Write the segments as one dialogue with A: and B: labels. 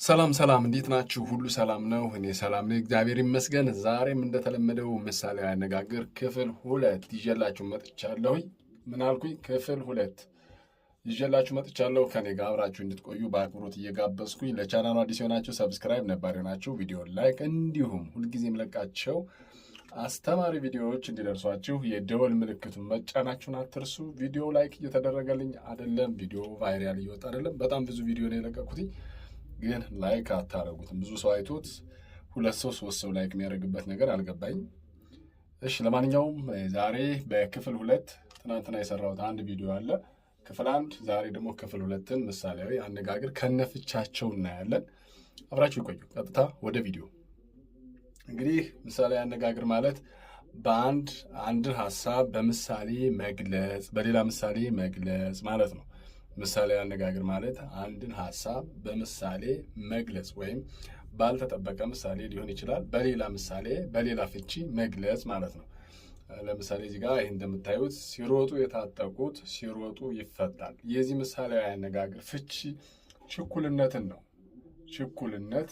A: ሰላም እንዴት ናችሁ? ሁሉ ሰላም ነው? እኔ ሰላም ነኝ፣ እግዚአብሔር ይመስገን። ዛሬም እንደተለመደው ምሳሌያዊ አነጋገር ክፍል 2 ይዤላችሁ መጥቻለሁ። ምን አልኩኝ? ክፍል 2 ይዤላችሁ መጥቻለሁ። ከኔ ጋር አብራችሁ እንድትቆዩ በአክብሮት እየጋበዝኩኝ፣ ለቻናሉ አዲስ የሆናችሁ ሰብስክራይብ፣ ነባር የሆናችሁ ቪዲዮ ላይክ፣ እንዲሁም ሁልጊዜ የምለቃቸው አስተማሪ ቪዲዮዎች እንዲደርሷችሁ የደወል ምልክቱን መጫናችሁን አትርሱ። ቪዲዮ ላይክ እየተደረገልኝ አይደለም፣ ቪዲዮ ቫይራል እየወጣ አይደለም። በጣም ብዙ ቪዲዮ ነው የለቀኩት ግን ላይክ አታረጉትም። ብዙ ሰው አይቶት 2 ሰው 3 ሰው ላይክ የሚያደርግበት ነገር አልገባኝም። እሺ ለማንኛውም ዛሬ በክፍል 2 ትናንትና የሰራሁት አንድ ቪዲዮ አለ ክፍል 1፣ ዛሬ ደግሞ ክፍል 2ን ምሳሌያዊ አነጋገር ከነፍቻቸው እናያለን። አብራችሁ ይቆዩ። ቀጥታ ወደ ቪዲዮ። እንግዲህ ምሳሌያዊ አነጋገር ማለት አንድን ሐሳብ በምሳሌ መግለጽ፣ በሌላ ምሳሌ መግለጽ ማለት ነው። ምሳሌያዊ አነጋገር ማለት አንድን ሐሳብ በምሳሌ መግለጽ ወይም ባልተጠበቀ ምሳሌ ሊሆን ይችላል፣ በሌላ ምሳሌ በሌላ ፍቺ መግለጽ ማለት ነው። ለምሳሌ እዚህ ጋር ይህ እንደምታዩት ሲሮጡ የታጠቁት ሲሮጡ ይፈታል። የዚህ ምሳሌያዊ አነጋገር ፍቺ ችኩልነትን ነው። ችኩልነት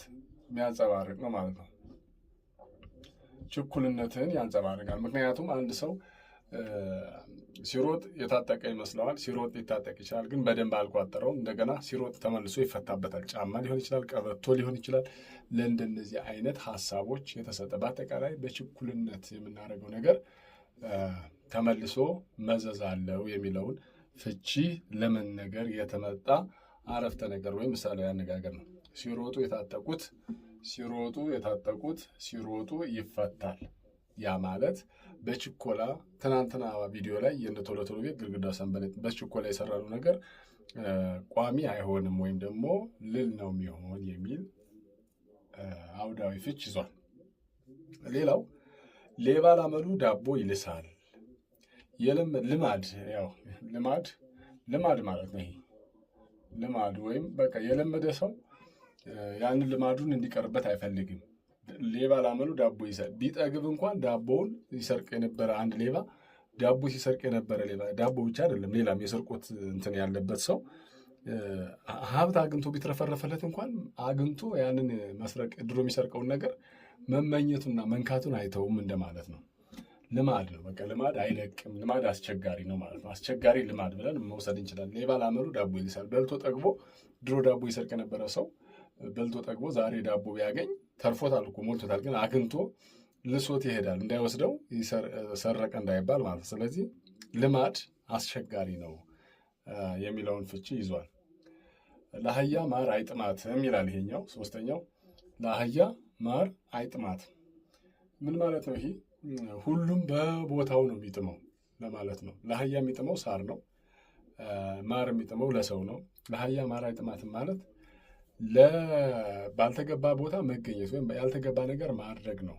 A: የሚያንጸባርቅ ነው ማለት ነው። ችኩልነትን ያንጸባርቃል። ምክንያቱም አንድ ሰው ሲሮጥ የታጠቀ ይመስለዋል። ሲሮጥ ሊታጠቅ ይችላል፣ ግን በደንብ አልቋጠረውም። እንደገና ሲሮጥ ተመልሶ ይፈታበታል። ጫማ ሊሆን ይችላል፣ ቀበቶ ሊሆን ይችላል። ለእንደነዚህ አይነት ሐሳቦች የተሰጠ በአጠቃላይ በችኩልነት የምናደርገው ነገር ተመልሶ መዘዝ አለው የሚለውን ፍቺ ለመነገር የተመጣ አረፍተ ነገር ወይም ምሳሌያዊ አነጋገር ነው። ሲሮጡ የታጠቁት ሲሮጡ ይፈታል። ያ ማለት በችኮላ ትናንትና ቪዲዮ ላይ የእነ ቶሎ ቶሎ ቤት ግድግዳ ሰንበሌጥ በችኮላ የሰራነው ነገር ቋሚ አይሆንም ወይም ደግሞ ልል ነው የሚሆን የሚል አውዳዊ ፍች ይዟል። ሌላው ሌባ ላመሉ ዳቦ ይልሳል። ልማድ ማለት ነው። ይሄ ልማድ ወይም በቃ የለመደ ሰው ያንን ልማዱን እንዲቀርበት አይፈልግም። ሌባ ላመሉ ዳቦ ይሰርቅ። ቢጠግብ እንኳን ዳቦውን ይሰርቅ የነበረ አንድ ሌባ ዳቦ ሲሰርቅ የነበረ ሌባ ዳቦ ብቻ አይደለም ሌላም የስርቆት እንትን ያለበት ሰው ሀብት አግኝቶ ቢትረፈረፈለት እንኳን አግኝቶ ያንን መስረቅ ድሮ የሚሰርቀውን ነገር መመኘቱና መንካቱን አይተውም እንደማለት ነው። ልማድ ነው። በቃ ልማድ አይለቅም። ልማድ አስቸጋሪ ነው ማለት ነው። አስቸጋሪ ልማድ ብለን መውሰድ እንችላለን። ሌባ ላመሉ ዳቦ ይልሳል። በልቶ ጠግቦ ድሮ ዳቦ ይሰርቅ የነበረ ሰው በልቶ ጠግቦ ዛሬ ዳቦ ቢያገኝ ተርፎታል እኮ ሞልቶታል፣ ግን አግኝቶ ልሶት ይሄዳል። እንዳይወስደው ሰረቀ እንዳይባል ማለት። ስለዚህ ልማድ አስቸጋሪ ነው የሚለውን ፍቺ ይዟል። ለአህያ ማር አይጥማትም ይላል ይሄኛው ሶስተኛው። ለአህያ ማር አይጥማትም ምን ማለት ነው? ይሄ ሁሉም በቦታው ነው የሚጥመው ለማለት ነው። ለአህያ የሚጥመው ሳር ነው። ማር የሚጥመው ለሰው ነው። ለአህያ ማር አይጥማትም ማለት ባልተገባ ቦታ መገኘት ወይም ያልተገባ ነገር ማድረግ ነው።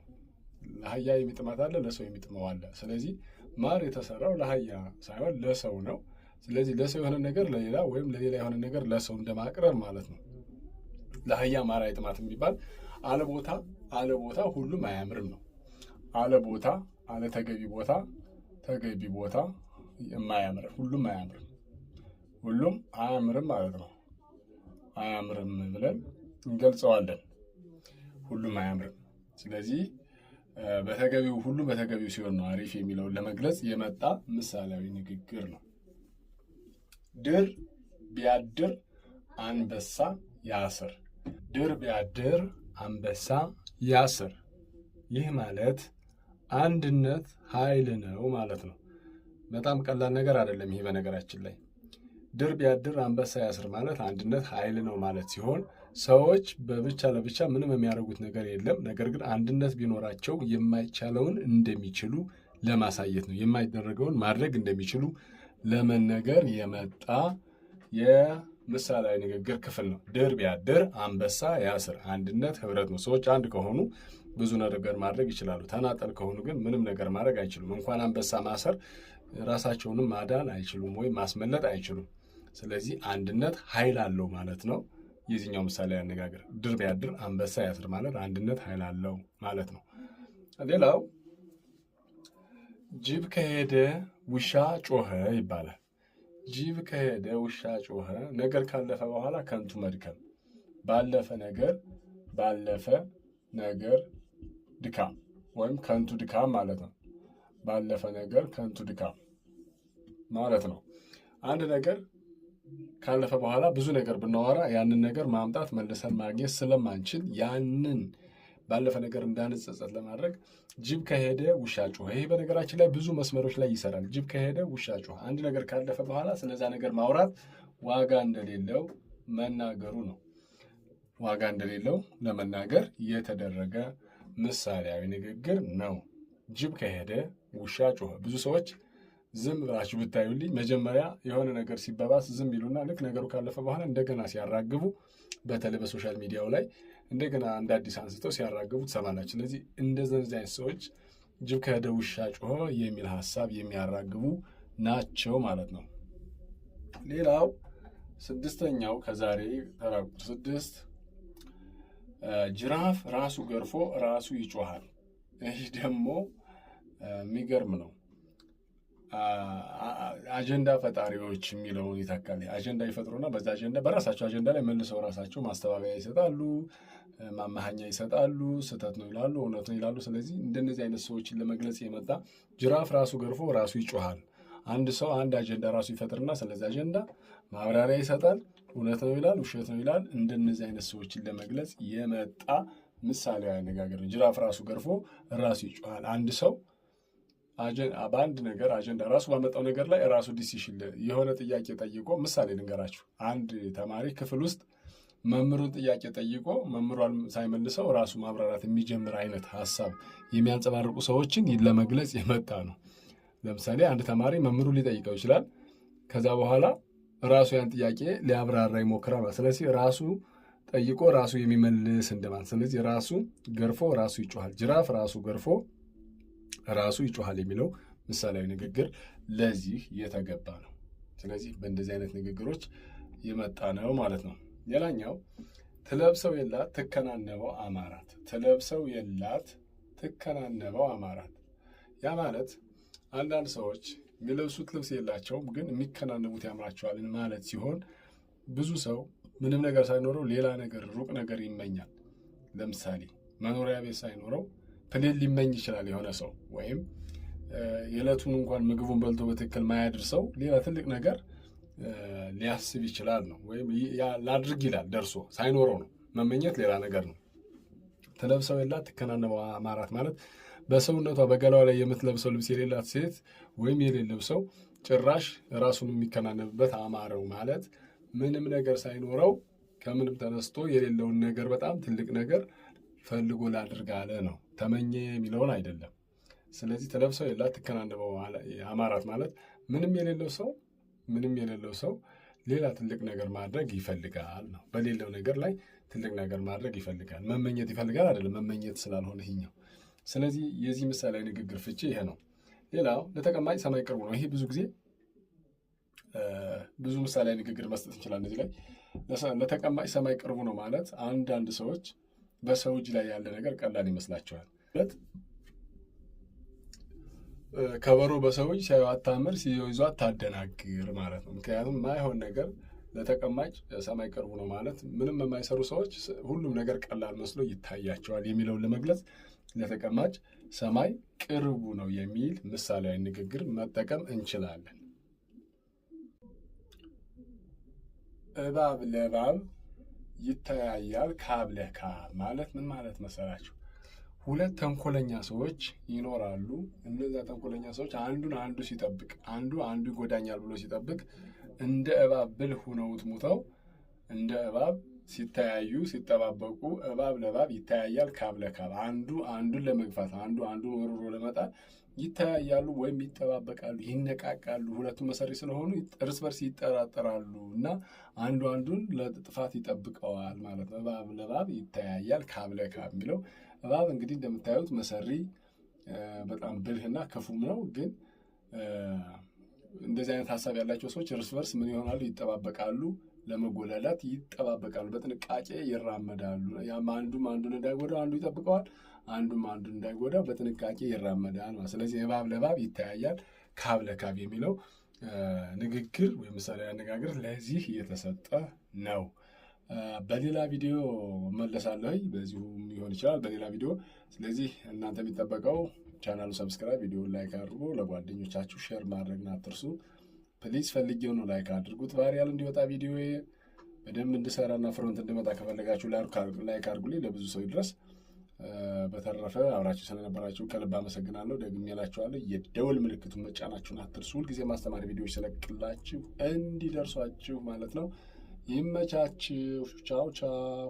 A: ለአህያ የሚጥማት አለ፣ ለሰው የሚጥመው አለ። ስለዚህ ማር የተሰራው ለአህያ ሳይሆን ለሰው ነው። ስለዚህ ለሰው የሆነ ነገር ለሌላ ወይም ለሌላ የሆነ ነገር ለሰው እንደማቅረብ ማለት ነው። ለአህያ ማር አይጥማትም የሚባል አለቦታ ሁሉም አያምርም ነው። አለቦታ አለተገቢ ቦታ ተገቢ ቦታ የማያምር ሁሉም አያምርም ማለት ነው። አያምርም ብለን እንገልጸዋለን። ሁሉም አያምርም። ስለዚህ ሁሉም በተገቢው ሲሆን ነው አሪፍ የሚለውን ለመግለጽ የመጣ ምሳሌያዊ ንግግር ነው። ድር ቢያድር አንበሳ ያስር። ድር ቢያድር አንበሳ ያስር። ይህ ማለት አንድነት ኃይል ነው ማለት ነው። በጣም ቀላል ነገር አይደለም ይሄ በነገራችን ላይ። ድር ቢያድር አንበሳ ያስር ማለት አንድነት ኃይል ነው ማለት ሲሆን ሰዎች በብቻ ለብቻ ምንም የሚያደርጉት ነገር የለም። ነገር ግን አንድነት ቢኖራቸው የማይቻለውን እንደሚችሉ ለማሳየት ነው። የማይደረገውን ማድረግ እንደሚችሉ ለመነገር የመጣ የምሳሌያዊ ንግግር ክፍል ነው። ድር ቢያድር አንበሳ ያስር። አንድነት ህብረት ነው። ሰዎች አንድ ከሆኑ ብዙ ነገር ማድረግ ይችላሉ። ተናጠል ከሆኑ ግን ምንም ነገር ማድረግ አይችሉም። እንኳን አንበሳ ማሰር ራሳቸውንም ማዳን አይችሉም ወይም ማስመለጥ አይችሉም። ስለዚህ አንድነት ኃይል አለው ማለት ነው። የዚህኛው ምሳሌ አነጋገር ድር ቢያድር አንበሳ ያስር ማለት አንድነት ኃይል አለው ማለት ነው። ሌላው ጅብ ከሄደ ውሻ ጮኸ ይባላል። ጅብ ከሄደ ውሻ ጮኸ፣ ነገር ካለፈ በኋላ ከንቱ መድከም። ባለፈ ነገር ድካም ወይም ከንቱ ድካም ማለት ነው። ባለፈ ነገር ከንቱ ድካም ማለት ነው። አንድ ነገር ካለፈ በኋላ ብዙ ነገር ብናወራ ያንን ነገር ማምጣት መልሰን ማግኘት ስለማንችል ያንን ባለፈ ነገር እንዳንጸጸት ለማድረግ ጅብ ከሄደ ውሻ ጮኸ። ይሄ በነገራችን ላይ ብዙ መስመሮች ላይ ይሰራል። ጅብ ከሄደ ውሻ ጮኸ። አንድ ነገር ካለፈ በኋላ ስለዛ ነገር ማውራት ዋጋ እንደሌለው መናገሩ ነው። ዋጋ እንደሌለው ለመናገር የተደረገ ምሳሌያዊ ንግግር ነው። ጅብ ከሄደ ውሻ ጮኸ። ብዙ ሰዎች ዝም ብላችሁ ብታዩልኝ መጀመሪያ የሆነ ነገር ሲበባስ ዝም ይሉና ልክ ነገሩ ካለፈ በኋላ እንደገና ሲያራግቡ፣ በተለይ በሶሻል ሚዲያው ላይ እንደገና እንደ አዲስ አንስተው ሲያራግቡ ትሰማላችሁ። ስለዚህ እንደዚህ አይነት ሰዎች ጅብ ከሄደ ውሻ ጮኸ የሚል ሀሳብ የሚያራግቡ ናቸው ማለት ነው። ሌላው ስድስተኛው ከዛሬ ተራ ቁጥር 6 ጅራፍ ራሱ ገርፎ ራሱ ይጮሃል። ይህ ደግሞ የሚገርም ነው። አጀንዳ ፈጣሪዎች የሚለውን ይተካል። አጀንዳ ይፈጥሩና በዛ አጀንዳ በራሳቸው አጀንዳ ላይ መልሰው ራሳቸው ማስተባበያ ይሰጣሉ፣ ማማሃኛ ይሰጣሉ፣ ስህተት ነው ይላሉ፣ እውነት ነው ይላሉ። ስለዚህ እንደነዚህ አይነት ሰዎችን ለመግለጽ የመጣ ጅራፍ ራሱ ገርፎ ራሱ ይጮሃል። አንድ ሰው አንድ አጀንዳ ራሱ ይፈጥርና ስለዚህ አጀንዳ ማብራሪያ ይሰጣል፣ እውነት ነው ይላል፣ ውሸት ነው ይላል። እንደነዚህ አይነት ሰዎችን ለመግለጽ የመጣ ምሳሌያዊ አነጋገር ነው። ጅራፍ ራሱ ገርፎ ራሱ ይጮሃል። አንድ ሰው በአንድ ነገር አጀንዳ ራሱ ባመጣው ነገር ላይ ራሱ ዲሲሽን የሆነ ጥያቄ ጠይቆ፣ ምሳሌ ልንገራችሁ። አንድ ተማሪ ክፍል ውስጥ መምህሩን ጥያቄ ጠይቆ መምህሯን ሳይመልሰው ራሱ ማብራራት የሚጀምር አይነት ሀሳብ የሚያንጸባርቁ ሰዎችን ለመግለጽ የመጣ ነው። ለምሳሌ አንድ ተማሪ መምህሩ ሊጠይቀው ይችላል። ከዛ በኋላ ራሱ ያን ጥያቄ ሊያብራራ ይሞክራል። ስለዚህ ራሱ ጠይቆ ራሱ የሚመልስ እንደማለት። ስለዚህ ራሱ ገርፎ ራሱ ይጮሃል። ጅራፍ ራሱ ገርፎ ራሱ ይጮሃል የሚለው ምሳሌያዊ ንግግር ለዚህ የተገባ ነው። ስለዚህ በእንደዚህ አይነት ንግግሮች የመጣ ነው ማለት ነው። ሌላኛው ትለብሰው የላት ትከናነበው አማራት። ትለብሰው የላት ትከናነበው አማራት። ያ ማለት አንዳንድ ሰዎች የሚለብሱት ልብስ የላቸውም፣ ግን የሚከናነቡት ያምራቸዋል ማለት ሲሆን ብዙ ሰው ምንም ነገር ሳይኖረው ሌላ ነገር ሩቅ ነገር ይመኛል። ለምሳሌ መኖሪያ ቤት ሳይኖረው ፕሌን ሊመኝ ይችላል የሆነ ሰው፣ ወይም የዕለቱን እንኳን ምግቡን በልቶ በትክክል ማያድር ሰው ሌላ ትልቅ ነገር ሊያስብ ይችላል ነው። ወይም ላድርግ ይላል ደርሶ ሳይኖረው ነው። መመኘት ሌላ ነገር ነው። ትለብሰው የላት ትከናነበው አማራት ማለት በሰውነቷ በገላዋ ላይ የምትለብሰው ልብስ የሌላት ሴት ወይም የሌለው ሰው ጭራሽ ራሱን የሚከናነብበት አማረው ማለት ምንም ነገር ሳይኖረው ከምንም ተነስቶ የሌለውን ነገር በጣም ትልቅ ነገር ፈልጎ ላድርግ አለ ነው። ተመኘ የሚለውን አይደለም። ስለዚህ ትለብሰው የላት ትከናነበው አማራት ማለት ምንም የሌለው ሰው ሌላ ትልቅ ነገር ማድረግ ይፈልጋል ነው። በሌለው ነገር ላይ ትልቅ ነገር ማድረግ ይፈልጋል። መመኘት ይፈልጋል አይደለም፣ መመኘት ስላልሆነ ይሄኛው። ስለዚህ የዚህ ምሳሌ ንግግር ፍቺ ይሄ ነው። ሌላው ለተቀማጭ ሰማይ ቅርቡ ነው። ይሄ ብዙ ጊዜ ብዙ ምሳሌ ንግግር መስጠት እንችላለን። እዚህ ላይ ለተቀማጭ ሰማይ ቅርቡ ነው ማለት አንዳንድ ሰዎች በሰው እጅ ላይ ያለ ነገር ቀላል ይመስላቸዋል። ከበሮ በሰው እጅ ሲያዩ አታምር፣ ሲይዟ አታደናግር ማለት ነው። ምክንያቱም ማይሆን ነገር ለተቀማጭ ሰማይ ቅርቡ ነው ማለት ምንም የማይሰሩ ሰዎች ሁሉም ነገር ቀላል መስሎ ይታያቸዋል የሚለውን ለመግለጽ ለተቀማጭ ሰማይ ቅርቡ ነው የሚል ምሳሌያዊ ንግግር መጠቀም እንችላለን። እባብ ለእባብ ይተያያል ካብ ለካብ ማለት ምን ማለት መሰላችሁ? ሁለት ተንኮለኛ ሰዎች ይኖራሉ። እነዚያ ተንኮለኛ ሰዎች አንዱ ሲጠብቅ አንዱ ይጎዳኛል ብሎ ሲጠብቅ እንደ እባብ ብልህ ሆነውት ሙተው እንደ እባብ ሲተያዩ ሲጠባበቁ እባብ ለእባብ ይተያያል ካብ ለካብ አንዱን ለመግፋት አንዱን ወርሮ ለመጣል ይተያያሉ ወይም ይጠባበቃሉ፣ ይነቃቃሉ። ሁለቱም መሰሪ ስለሆኑ እርስ በርስ ይጠራጠራሉ እና አንዱን ለጥፋት ይጠብቀዋል ማለት ነው። እባብ ለእባብ ይተያያል ካብ ለካብ የሚለው እባብ እንግዲህ እንደምታዩት መሰሪ በጣም ብልህና ክፉም ነው። ግን እንደዚህ አይነት ሀሳብ ያላቸው ሰዎች እርስ በርስ ምን ይሆናሉ? ይጠባበቃሉ፣ ለመጎላላት ይጠባበቃሉ፣ በጥንቃቄ ይራመዳሉ። ያም አንዱን እንዳይጎዳው አንዱ ይጠብቀዋል፣ አንዱን እንዳይጎዳው በጥንቃቄ ይራመዳል። ስለዚህ እባብ ለእባብ ይተያያል ካብ ለካብ የሚለው ንግግር ወይም ምሳሌ አነጋገር ለዚህ የተሰጠ ነው በሌላ ቪዲዮ መለሳለሁ። በዚሁም ሊሆን ይችላል በሌላ ቪዲዮ። ስለዚህ እናንተ የሚጠበቀው ቻናሉ ሰብስክራይብ፣ ቪዲዮውን ላይክ አድርጎ ለጓደኞቻችሁ ሼር ማድረግን አትርሱ። ፕሊዝ ፈልጌው ነው ላይክ አድርጉት። ቫይራል እንዲወጣ ቪዲዮ በደንብ እንድሰራና ፍሮንት እንድመጣ ከፈለጋችሁ ላይክ አድርጉልኝ፣ ለብዙ ሰው ይድረስ። በተረፈ አብራችሁ ስለነበራችሁ ከልብ አመሰግናለሁ። ደግሜ እላችኋለሁ የደወል ምልክቱን መጫናችሁን አትርሱ። ሁልጊዜ ማስተማሪ ቪዲዮዎች ስለቅላችሁ እንዲደርሷችሁ ማለት ነው። ይመቻችሁ። ቻው ቻው።